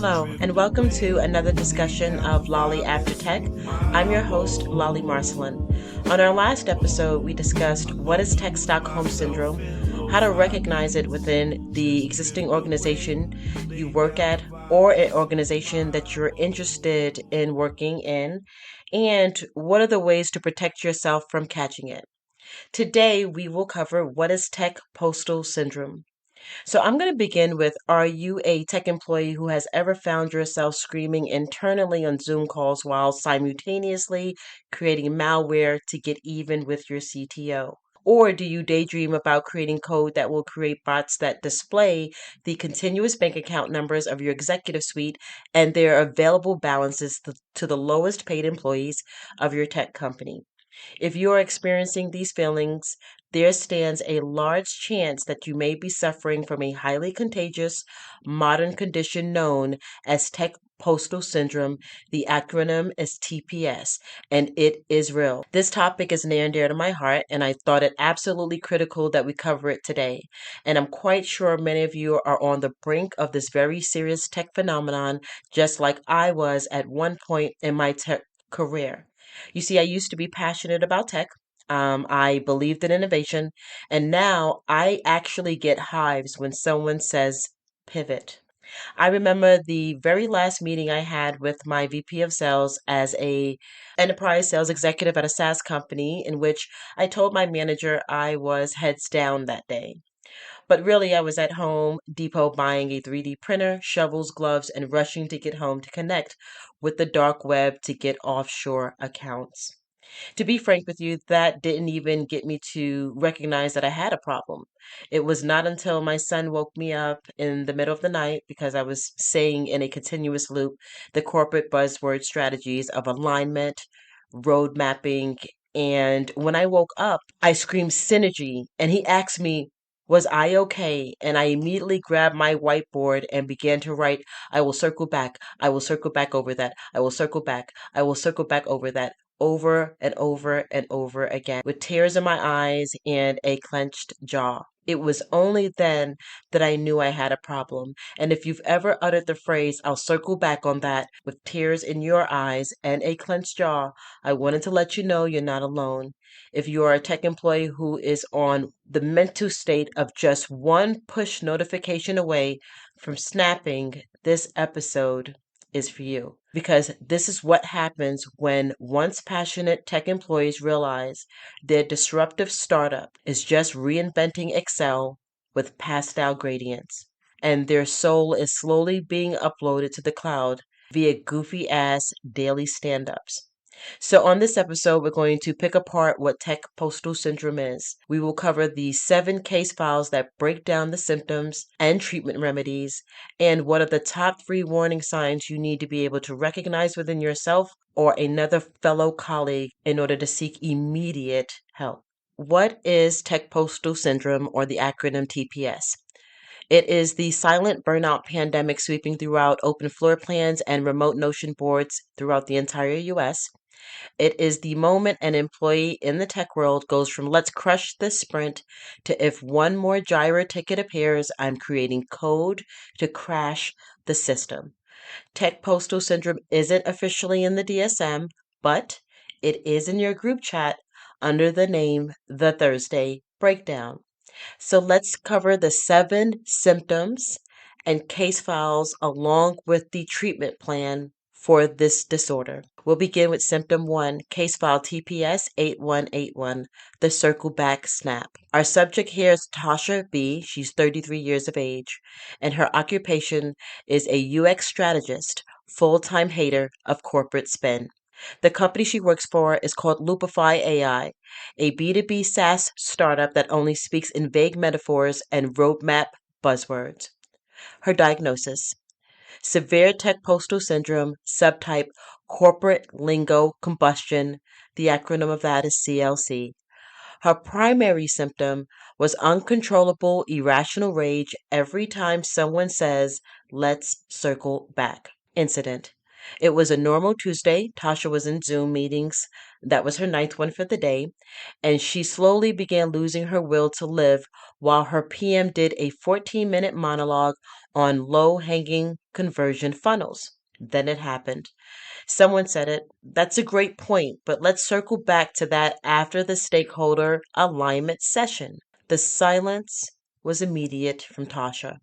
Hello, and welcome to another discussion of Lolly After Tech. I'm your host, Lolly Marcelin. On our last episode, we discussed what is Tech Stockholm Syndrome, how to recognize it within the existing organization you work at or an organization that you're interested in working in, and what are the ways to protect yourself from catching it. Today, we will cover what is Tech Postal Syndrome. So I'm going to begin with, are you a tech employee who has ever found yourself screaming internally on Zoom calls while simultaneously creating malware to get even with your CTO? Or do you daydream about creating code that will create bots that display the continuous bank account numbers of your executive suite and their available balances to the lowest paid employees of your tech company? If you are experiencing these feelings, there stands a large chance that you may be suffering from a highly contagious modern condition known as Tech Postal Syndrome. The acronym is TPS, and it is real. This topic is near and dear to my heart, and I thought it absolutely critical that we cover it today. And I'm quite sure many of you are on the brink of this very serious tech phenomenon, just like I was at one point in my tech career. You see, I used to be passionate about tech. I believed in innovation, and now I actually get hives when someone says pivot. I remember the very last meeting I had with my VP of sales as a enterprise sales executive at a SaaS company, in which I told my manager I was heads down that day. But really, I was at Home Depot buying a 3D printer, shovels, gloves, and rushing to get home to connect with the dark web to get offshore accounts. To be frank with you, that didn't even get me to recognize that I had a problem. It was not until my son woke me up in the middle of the night because I was saying in a continuous loop the corporate buzzword strategies of alignment, road mapping, and when I woke up, I screamed synergy, and he asked me, was I okay? And I immediately grabbed my whiteboard and began to write, I will circle back. I will circle back over that. I will circle back. I will circle back over that over and over and over again with tears in my eyes and a clenched jaw. It was only then that I knew I had a problem. And if you've ever uttered the phrase, I'll circle back on that with tears in your eyes and a clenched jaw, I wanted to let you know you're not alone. If you are a tech employee who is on the mental state of just one push notification away from snapping, this episode is for you. Because this is what happens when once passionate tech employees realize their disruptive startup is just reinventing Excel with pastel gradients, and their soul is slowly being uploaded to the cloud via goofy ass daily stand ups. So, on this episode, we're going to pick apart what Tech Postal Syndrome is. We will cover the 7 case files that break down the symptoms and treatment remedies, and what are the top 3 warning signs you need to be able to recognize within yourself or another fellow colleague in order to seek immediate help. What is Tech Postal Syndrome, or the acronym TPS? It is the silent burnout pandemic sweeping throughout open floor plans and remote notion boards throughout the entire US. It is the moment an employee in the tech world goes from let's crush this sprint to if one more gyro ticket appears, I'm creating code to crash the system. Tech Postal Syndrome isn't officially in the DSM, but it is in your group chat under the name The Thursday Breakdown. So let's cover the 7 symptoms and case files along with the treatment plan for this disorder. We'll begin with symptom 1, case file TPS 8181, the circle back snap. Our subject here is Tasha B. She's 33 years of age, and her occupation is a UX strategist, full-time hater of corporate spin. The company she works for is called Loopify AI, a B2B SaaS startup that only speaks in vague metaphors and roadmap buzzwords. Her diagnosis: severe tech postal syndrome, subtype corporate lingo combustion. The acronym of that is CLC. Her primary symptom was uncontrollable, irrational rage every time someone says, let's circle back. Incident: It was a normal Tuesday. Tasha was in Zoom meetings. That was her ninth one for the day. And she slowly began losing her will to live while her PM did a 14-minute monologue on low-hanging conversion funnels. Then it happened. Someone said it. That's a great point, but let's circle back to that after the stakeholder alignment session. The silence was immediate from Tasha.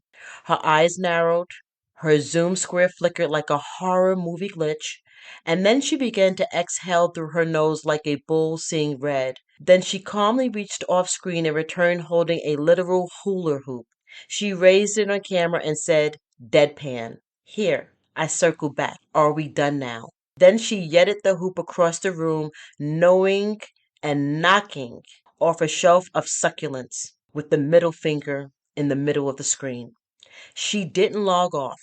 Her eyes narrowed, her Zoom square flickered like a horror movie glitch, and then she began to exhale through her nose like a bull seeing red. Then she calmly reached off screen and returned holding a literal hula hoop. She raised it on camera and said, deadpan, "Here, I circle back. Are we done now?" Then she yedded the hoop across the room, knowing and knocking off a shelf of succulents with the middle finger in the middle of the screen. She didn't log off.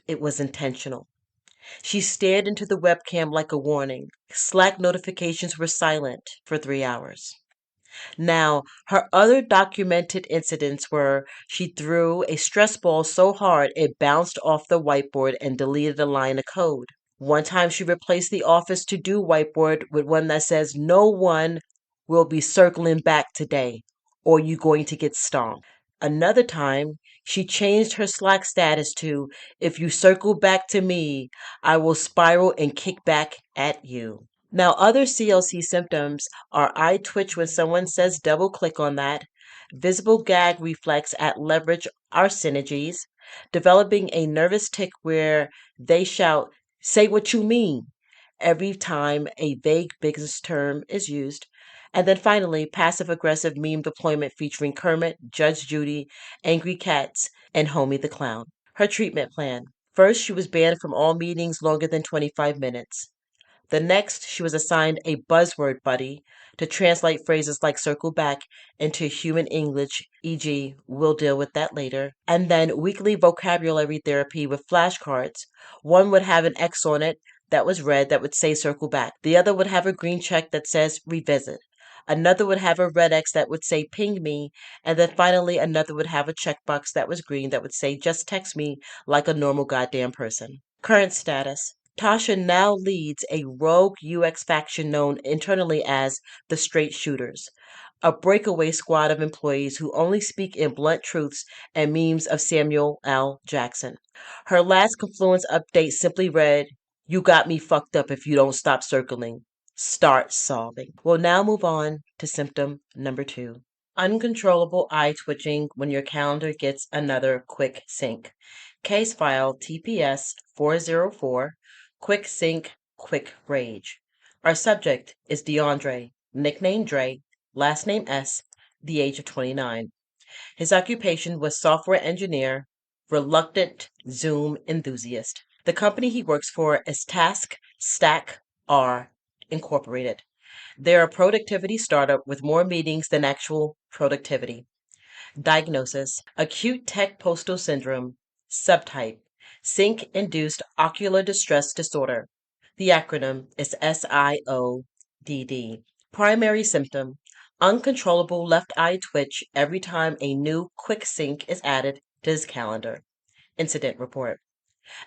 It was intentional. She stared into the webcam like a warning. Slack notifications were silent for 3 hours. Now, her other documented incidents were she threw a stress ball so hard it bounced off the whiteboard and deleted a line of code. One time she replaced the Office to do whiteboard with one that says, "No one will be circling back today, or you're going to get stomped." Another time, she changed her Slack status to, "If you circle back to me, I will spiral and kick back at you." Now, other CLC symptoms are eye twitch when someone says double click on that, visible gag reflex at leverage our synergies, developing a nervous tic where they shout, "Say what you mean," every time a vague business term is used. And then finally, passive aggressive meme deployment featuring Kermit, Judge Judy, Angry Cats, and Homie the Clown. Her treatment plan. First, she was banned from all meetings longer than 25 minutes. The next, she was assigned a buzzword buddy to translate phrases like circle back into human English, e.g., "we'll deal with that later." And then weekly vocabulary therapy with flashcards. One would have an X on it that was red that would say circle back. The other would have a green check that says revisit. Another would have a red X that would say ping me. And then finally, another would have a checkbox that was green that would say just text me like a normal goddamn person. Current status. Tasha now leads a rogue UX faction known internally as the Straight Shooters, a breakaway squad of employees who only speak in blunt truths and memes of Samuel L. Jackson. Her last Confluence update simply read, "You got me fucked up if you don't stop circling. Start solving." We'll now move on to symptom number 2. Uncontrollable eye twitching when your calendar gets another quick sync. Case file TPS 404, quick sync, quick rage. Our subject is DeAndre, nickname Dre, last name S, the age of 29. His occupation was software engineer, reluctant Zoom enthusiast. The company he works for is Task Stack R Incorporated. They're a productivity startup with more meetings than actual productivity. Diagnosis: acute Tech Postal Syndrome. Subtype: sync-induced ocular distress disorder. The acronym is SIODD. Primary symptom: uncontrollable left eye twitch every time a new quick sync is added to his calendar. Incident report.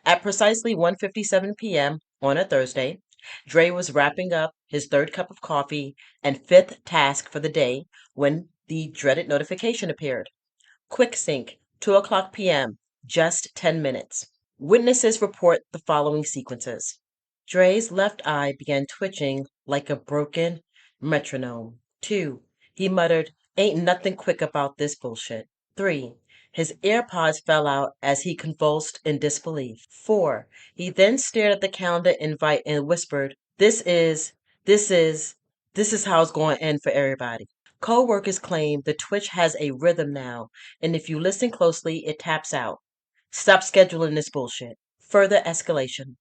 At precisely 1:57 p.m. on a Thursday, Dre was wrapping up his third cup of coffee and fifth task for the day when the dreaded notification appeared. Quick sync, 2 o'clock p.m., just 10 minutes. Witnesses report the following sequences. Dre's left eye began twitching like a broken metronome. 2. He muttered, "Ain't nothing quick about this bullshit." 3. His AirPods fell out as he convulsed in disbelief. 4. He then stared at the calendar invite and whispered, this is how it's going to end for everybody." Co-workers claim the twitch has a rhythm now, and if you listen closely, it taps out. Stop scheduling this bullshit. Further escalation.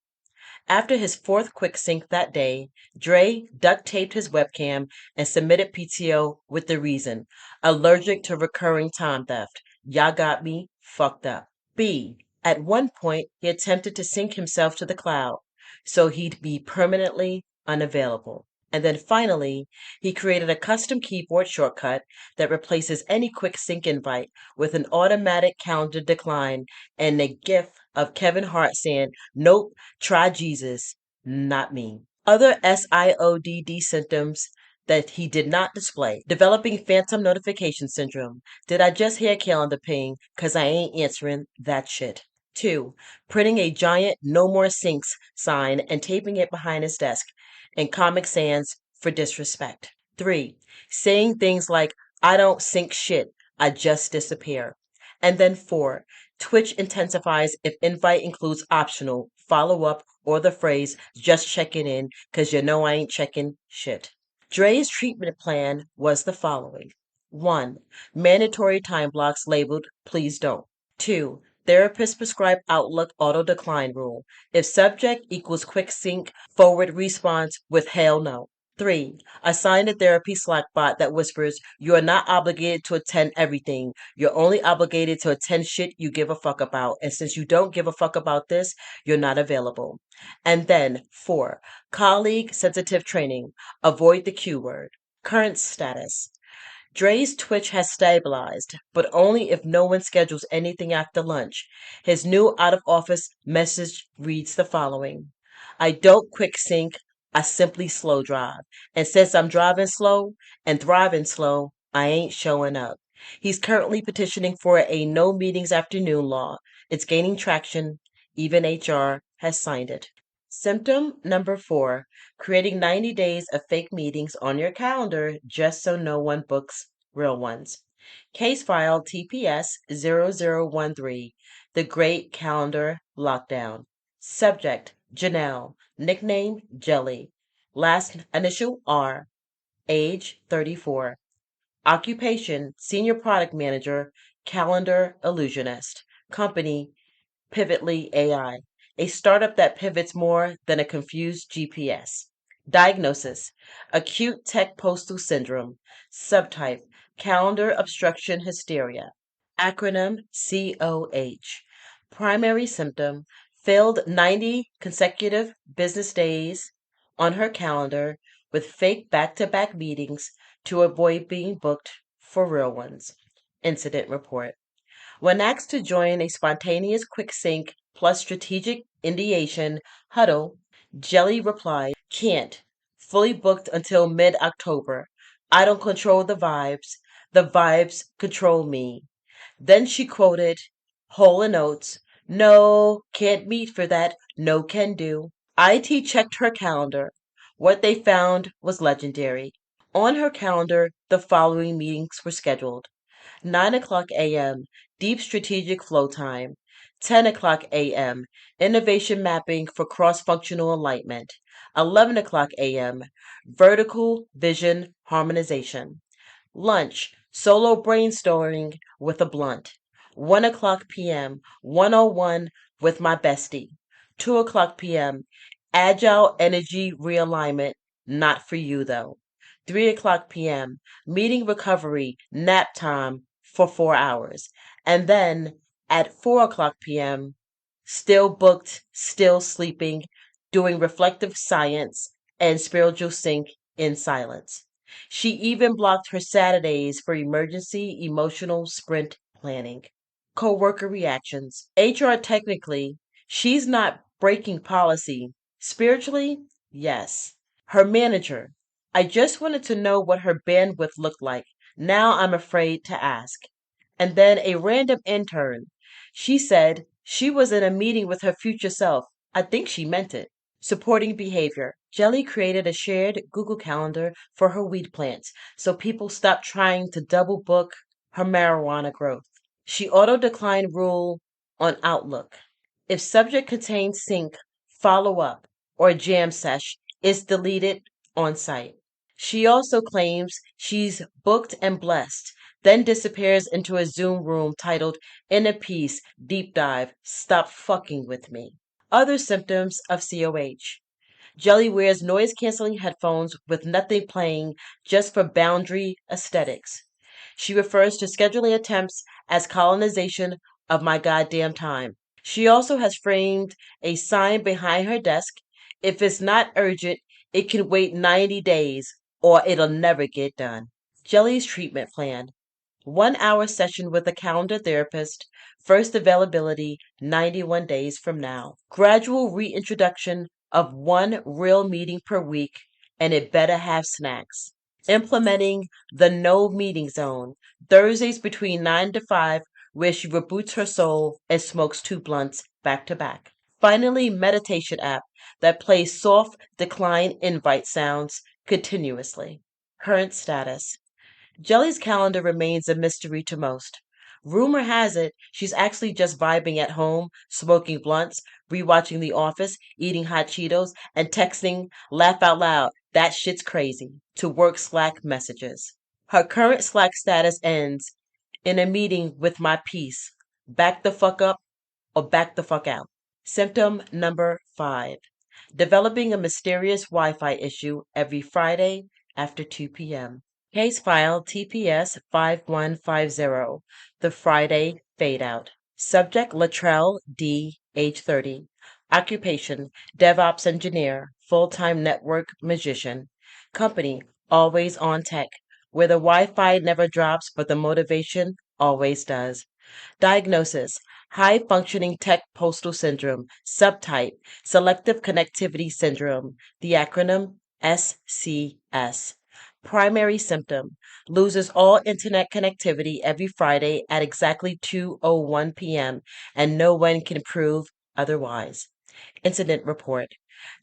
After his fourth quick sync that day, Dre duct taped his webcam and submitted PTO with the reason: allergic to recurring time theft. Y'all got me fucked up. B. At one point, he attempted to sync himself to the cloud, so he'd be permanently unavailable. And then finally, he created a custom keyboard shortcut that replaces any quick sync invite with an automatic calendar decline and a gif of Kevin Hart saying, "Nope, try Jesus, not me." Other SIODD symptoms that he did not display: developing phantom notification syndrome. Did I just hear a calendar ping? Because I ain't answering that shit. 2. Printing a giant "No More Sinks" sign and taping it behind his desk in Comic Sans for disrespect. 3. Saying things like, "I don't sink shit, I just disappear." And then 4. Twitch intensifies if invite includes optional, follow up, or the phrase, "just checking in, 'cause you know I ain't checking shit." Dre's treatment plan was the following: 1. Mandatory time blocks labeled "please don't." 2. Therapist prescribed Outlook auto decline rule. If subject equals quick sync, forward response with "hell no." 3. Assign a therapy Slack bot that whispers, "You are not obligated to attend everything. You're only obligated to attend shit you give a fuck about. And since you don't give a fuck about this, you're not available." And then 4. Colleague sensitive training. Avoid the Q word. Current status: Dre's Twitch has stabilized, but only if no one schedules anything after lunch. His new out of office message reads the following: "I don't quick sync, I simply slow drive. And since I'm driving slow and thriving slow, I ain't showing up." He's currently petitioning for a no meetings afternoon law. It's gaining traction. Even HR has signed it. Symptom number 4: creating 90 days of fake meetings on your calendar just so no one books real ones. Case file TPS 0013, The Great Calendar Lockdown. Subject: Janelle. Nickname: Jelly. Last initial R. Age: 34. Occupation: Senior Product Manager, Calendar Illusionist. Company: Pivotly AI, a startup that pivots more than a confused GPS. Diagnosis: acute Tech Postal Syndrome. Subtype: calendar obstruction hysteria. Acronym: COH. Primary symptom: failed 90 consecutive business days on her calendar with fake back-to-back meetings to avoid being booked for real ones. Incident report: when asked to join a spontaneous quick sync plus strategic ideation huddle, Jelly replied, "Can't. Fully booked until mid-October. I don't control the vibes control me." Then she quoted Hole and Oates, "No, can't meet for that, no can do." IT checked her calendar. What they found was legendary. On her calendar, the following meetings were scheduled: 9 o'clock a.m., Deep Strategic Flow Time; 10 o'clock a.m., Innovation Mapping for Cross-Functional Alignment; 11 o'clock a.m., Vertical Vision Harmonization; lunch, Solo Brainstorming with a Blunt; 1 o'clock p.m., 101 with my bestie; 2 o'clock p.m., Agile Energy Realignment, not for you though; 3 o'clock p.m., Meeting Recovery, Nap Time for 4 hours; and then at 4 o'clock p.m., still booked, still sleeping, doing reflective science and spiritual sync in silence. She even blocked her Saturdays for emergency emotional sprint planning. Coworker reactions: HR technically, she's not breaking policy. Spiritually, yes. Her manager: I just wanted to know what her bandwidth looked like. Now I'm afraid to ask. And then a random intern: she said she was in a meeting with her future self. I think she meant it. Supporting behavior: Jelly created a shared Google Calendar for her weed plants so people stopped trying to double book her marijuana growth. She auto-declined rule on Outlook. If subject contains sync, follow up, or jam sesh, it's deleted on site. She also claims she's booked and blessed, then disappears into a Zoom room titled "Inner Peace Deep Dive, Stop Fucking With Me." Other symptoms of COH: Jelly wears noise-canceling headphones with nothing playing just for boundary aesthetics. She refers to scheduling attempts as colonization of my goddamn time. She also has framed a sign behind her desk: if it's not urgent, It can wait 90 days or it'll never get done. Jelly's treatment plan. 1 hour session with a calendar therapist. First availability 91 days from now. Gradual reintroduction of one real meeting per week, and it better have snacks. Implementing the no meeting zone. Thursdays between 9 to 5, where she reboots her soul and smokes 2 blunts back to back. Finally, meditation app that plays soft decline invite sounds continuously. Current status. Jelly's calendar remains a mystery to most. Rumor has it she's actually just vibing at home, smoking blunts, rewatching The Office, eating hot Cheetos, and texting, laugh out loud, that shit's crazy, to work Slack messages. Her current Slack status ends in a meeting with my peace. Back the fuck up or back the fuck out. Symptom number 5. Developing a mysterious Wi-Fi issue every Friday after 2 p.m. Case file TPS 5150, The Friday Fade Out. Subject Latrell D., age 30. Occupation DevOps engineer, full-time network magician. Company Always on Tech, where the Wi-Fi never drops but the motivation always does. Diagnosis High Functioning Tech Postal Syndrome. Subtype Selective Connectivity Syndrome. The acronym SCS. Primary symptom loses all internet connectivity every Friday at exactly 2:01 p.m. and no one can prove otherwise. Incident report.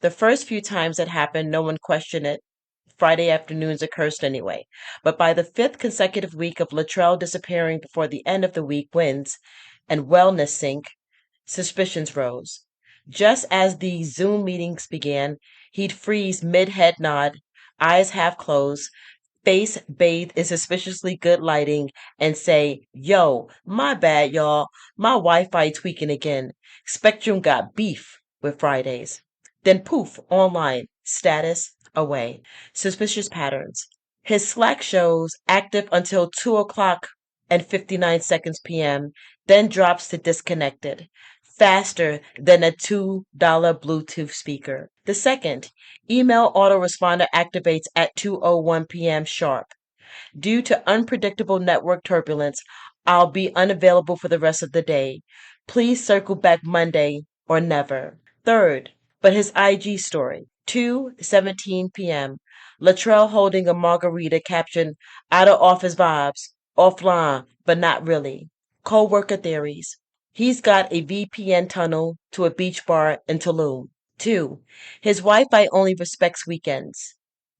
The first few times it happened, no one questioned it. Friday afternoons are cursed anyway. But by the fifth consecutive week of Latrell disappearing before the end of the week wins and wellness sync, suspicions rose. Just as the Zoom meetings began, he'd freeze mid-head nod, eyes half closed, face bathed in suspiciously good lighting, and say, "Yo, my bad, y'all. My Wi-Fi tweaking again. Spectrum got beef with Fridays." Then poof, online, status away. Suspicious patterns. His Slack shows active until 2 o'clock and 59 seconds p.m., then drops to disconnected, faster than a $2 Bluetooth speaker. The second, email autoresponder activates at 2:01 p.m. sharp. Due to unpredictable network turbulence, I'll be unavailable for the rest of the day. Please circle back Monday or never. Third, but his IG story, 2:17 p.m. Latrell holding a margarita captioned, "Out of office vibes, offline, but not really." Co-worker theories. He's got a VPN tunnel to a beach bar in Tulum. 2. His Wi-Fi only respects weekends.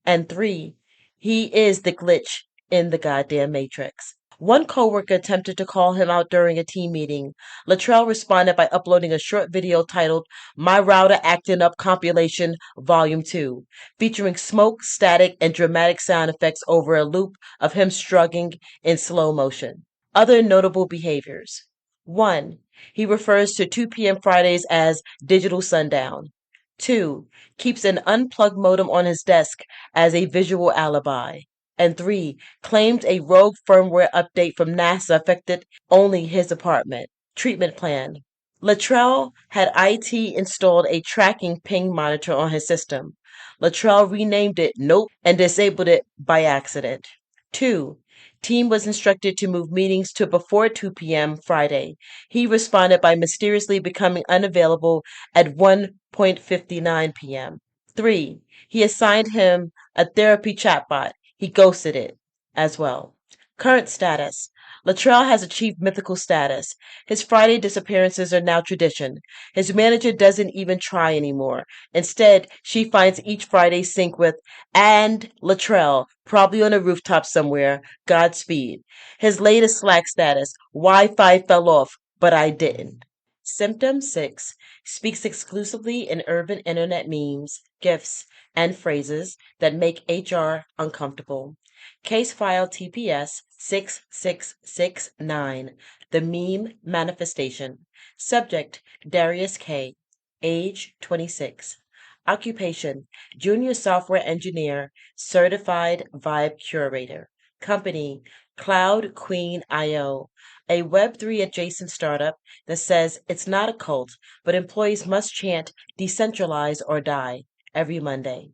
And 3. He is the glitch in the goddamn matrix. One coworker attempted to call him out during a team meeting. Latrell responded by uploading a short video titled "My Router Acting Up Compilation Volume 2," featuring smoke, static, and dramatic sound effects over a loop of him struggling in slow motion. Other notable behaviors. 1. He refers to 2 p.m. Fridays as digital sundown. 2. Keeps an unplugged modem on his desk as a visual alibi. And 3. Claims a rogue firmware update from NASA affected only his apartment. Treatment plan. Latrell had IT installed a tracking ping monitor on his system. Latrell renamed it Nope and disabled it by accident. 2. Team was instructed to move meetings to before 2 p.m. Friday. He responded by mysteriously becoming unavailable at 1:59 p.m. 3. He assigned him a therapy chatbot. He ghosted it as well. Current status. Latrell has achieved mythical status. His Friday disappearances are now tradition. His manager doesn't even try anymore. Instead, she finds each Friday sync with "and Latrell, probably on a rooftop somewhere. Godspeed." His latest Slack status, "Wi-Fi fell off, but I didn't." Symptom 6 speaks exclusively in urban internet memes, GIFs, and phrases that make HR uncomfortable. Case file TPS 6669, The Meme Manifestation. Subject Darius K., age 26. Occupation Junior Software Engineer, Certified Vibe Curator. Company Cloud Queen IO, a Web3 adjacent startup that says it's not a cult, but employees must chant "decentralize or die" every Monday.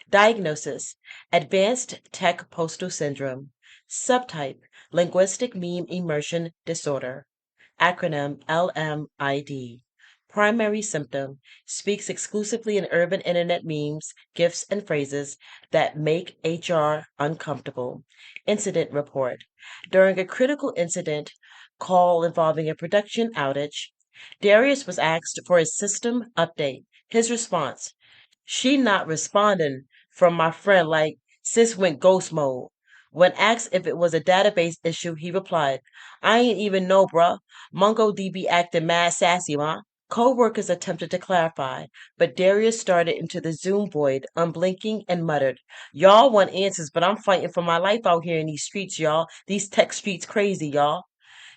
Diagnosis: Advanced Tech Postal Syndrome. Subtype: Linguistic Meme Immersion Disorder. Acronym LMID. Primary symptom: speaks exclusively in urban internet memes, GIFs, and phrases that make HR uncomfortable. Incident report: during a critical incident call involving a production outage, Darius was asked for a system update. His response: she not responding from my friend like sis went ghost mode. When asked if it was a database issue, he replied, I ain't even know, bruh. MongoDB acting mad sassy, ma. Co-workers attempted to clarify, but Darius started into the Zoom void, unblinking, and muttered, y'all want answers, but I'm fighting for my life out here in these streets, y'all. These tech streets crazy, y'all.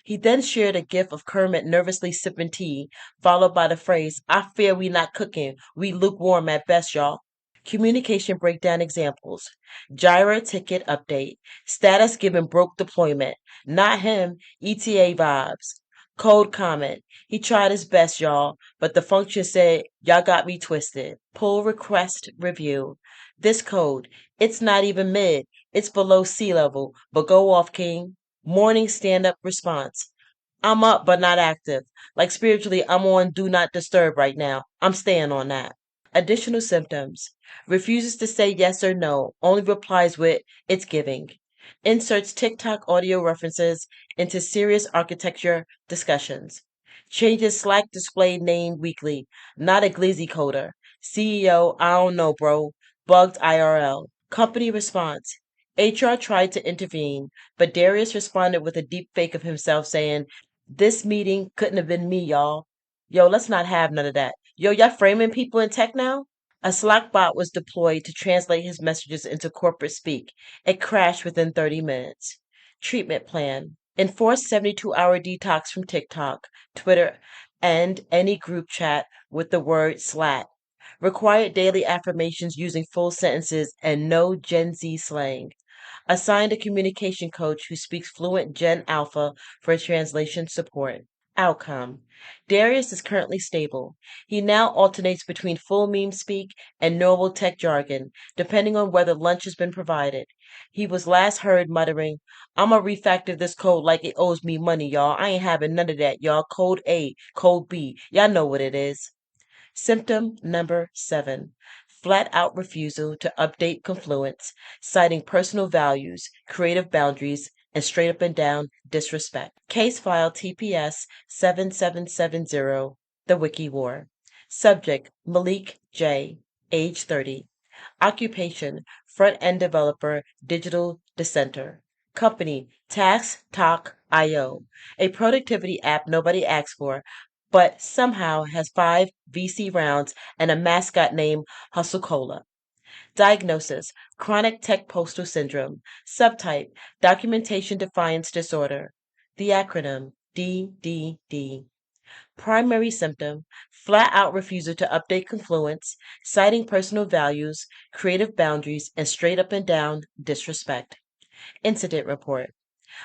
He then shared a gif of Kermit nervously sipping tea, followed by the phrase, I fear we not cooking. We lukewarm at best, y'all. Communication breakdown examples. Jira ticket update. Status given broke deployment. Not him. ETA vibes. Code comment. He tried his best, y'all, but the function said, y'all got me twisted. Pull request review. This code, it's not even mid. It's below sea level, but go off, King. Morning stand up response. I'm up but not active. Like spiritually, I'm on do not disturb right now. I'm staying on that. Additional symptoms. Refuses to say yes or no. Only replies with it's giving. Inserts TikTok audio references into serious architecture discussions. Changes Slack display name weekly. Not a glizzy coder. CEO, I don't know, bro. Bugged IRL. Company response. HR tried to intervene, but Darius responded with a deep fake of himself saying, this meeting couldn't have been me, y'all. Yo, let's not have none of that. Yo, y'all framing people in tech now? A Slack bot was deployed to translate his messages into corporate speak. It crashed within 30 minutes. Treatment plan. Enforce 72-hour detox from TikTok, Twitter, and any group chat with the word slat. Required daily affirmations using full sentences and no Gen Z slang. Assigned a communication coach who speaks fluent Gen Alpha for translation support. Outcome. Darius is currently stable. He now alternates between full meme speak and normal tech jargon, depending on whether lunch has been provided. He was last heard muttering, I'ma refactor this code like it owes me money, y'all. I ain't having none of that, y'all. Code A, code B. Y'all know what it is. Symptom number 7. Flat out refusal to update Confluence, citing personal values, creative boundaries, and straight up and down disrespect. Case file TPS 7770, The Wiki War. Subject Malik J., age 30. Occupation front-end developer, digital dissenter. Company TaskTalk.io, a productivity app nobody asks for, but somehow has 5 VC rounds and a mascot named Hustle Cola. Diagnosis: chronic tech postal syndrome. Subtype: documentation defiance disorder. The acronym DDD. Primary symptom: flat out refusal to update Confluence, citing personal values, creative boundaries, and straight up and down disrespect. Incident report: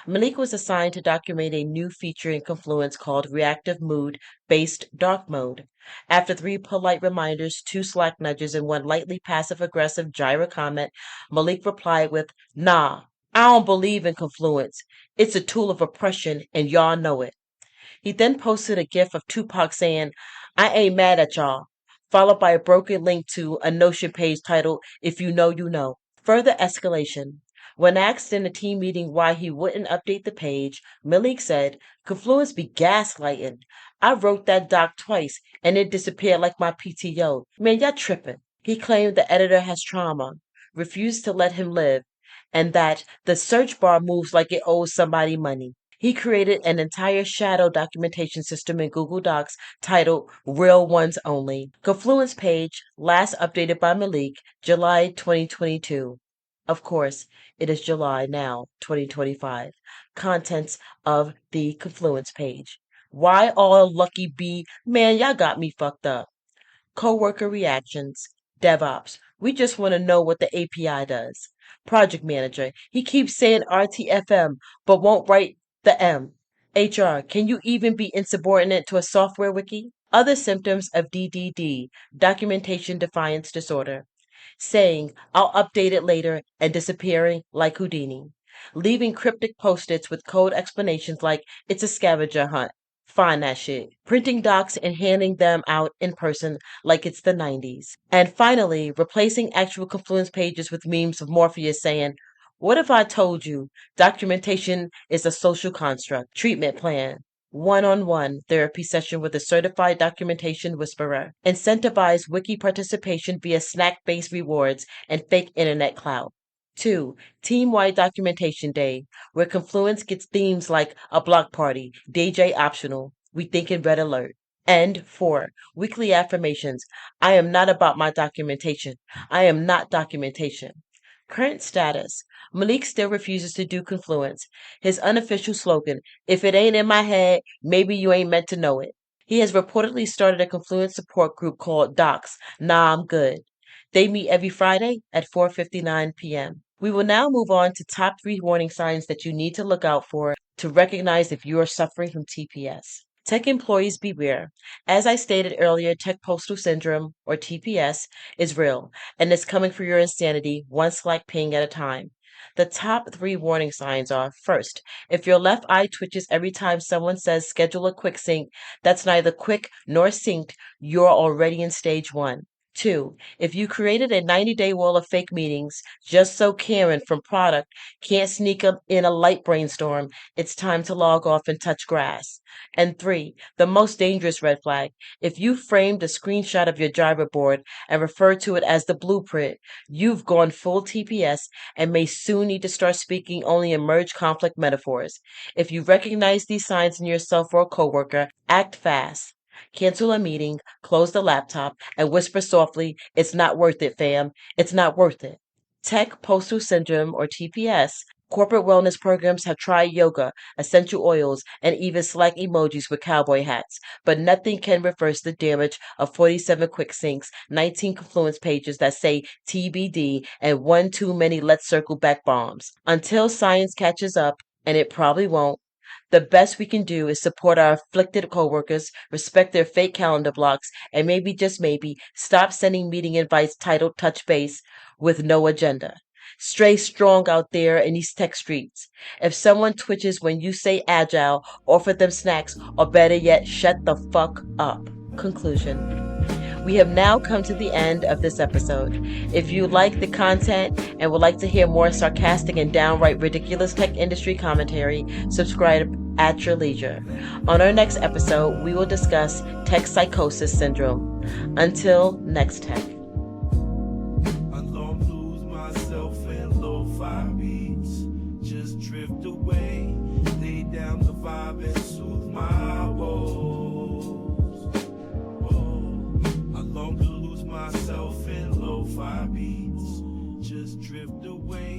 Malik was assigned to document a new feature in Confluence called Reactive Mood Based Dark Mode. After 3 polite reminders, 2 Slack nudges, and 1 lightly passive aggressive Jira comment, Malik replied with, Nah, I don't believe in Confluence. It's a tool of oppression, and y'all know it. He then posted a gif of Tupac saying, I ain't mad at y'all, followed by a broken link to a Notion page titled, If You Know, You Know. Further escalation. When asked in a team meeting why he wouldn't update the page, Malik said, Confluence be gaslighting. I wrote that doc twice and it disappeared like my PTO. Man, y'all tripping. He claimed the editor has trauma, refused to let him live, and that the search bar moves like it owes somebody money. He created an entire shadow documentation system in Google Docs titled Real Ones Only. Confluence page, last updated by Malik, July 2022. Of course, it is July now, 2025. Contents of the Confluence page. Why all lucky B? Man, y'all got me fucked up. Coworker reactions. DevOps. We just want to know what the API does. Project manager. He keeps saying RTFM, but won't write the M. HR. Can you even be insubordinate to a software wiki? Other symptoms of DDD. Documentation defiance disorder. saying, I'll update it later, and disappearing like Houdini, leaving cryptic post-its with code explanations like, it's a scavenger hunt. Find that shit. Printing docs and handing them out in person like it's the 90s. And finally, replacing actual Confluence pages with memes of Morpheus saying, what if I told you documentation is a social construct? Treatment plan. One-on-one therapy session with a certified documentation whisperer. Incentivize wiki participation via snack-based rewards and fake internet clout. 2. Team-wide documentation day, where Confluence gets themes like a block party, DJ optional, we think in red alert. And 4. Weekly affirmations. I am not about my documentation. I am not documentation. Current status. Malik still refuses to do Confluence. His unofficial slogan, if it ain't in my head, maybe you ain't meant to know it. He has reportedly started a Confluence support group called Docs. Nah, I'm good. They meet every Friday at 4:59 p.m. We will now move on to top 3 warning signs that you need to look out for to recognize if you are suffering from TPS. Tech employees beware. As I stated earlier, Tech Postal Syndrome, or TPS, is real, and it's coming for your insanity one Slack ping at a time. The top 3 warning signs are, first, if your left eye twitches every time someone says schedule a quick sync, that's neither quick nor synced, you're already in stage 1. 2. If you created a 90-day wall of fake meetings just so Karen from product can't sneak up in a light brainstorm, it's time to log off and touch grass. And 3. The most dangerous red flag. If you framed a screenshot of your driver board and referred to it as the blueprint, you've gone full TPS and may soon need to start speaking only in merge conflict metaphors. If you recognize these signs in yourself or a coworker, act fast. Cancel a meeting, close the laptop, and whisper softly, it's not worth it, fam. It's not worth it. Tech Postal Syndrome, or TPS, corporate wellness programs have tried yoga, essential oils, and even Slack emojis with cowboy hats, but nothing can reverse the damage of 47 quick syncs, 19 Confluence pages that say TBD, and one too many let's circle back bombs. Until science catches up, and it probably won't, the best we can do is support our afflicted coworkers, respect their fake calendar blocks, and maybe, just maybe, stop sending meeting invites titled Touch Base with no agenda. Stay strong out there in these tech streets. If someone twitches when you say agile, offer them snacks, or better yet, shut the fuck up. Conclusion. We have now come to the end of this episode. If you like the content and would like to hear more sarcastic and downright ridiculous tech industry commentary, subscribe at your leisure. On our next episode, we will discuss tech psychosis syndrome. Until next tech. Just drift away, lay down the vibe and soothe my woes. I long to lose myself in lo-fi beats. Just drift away.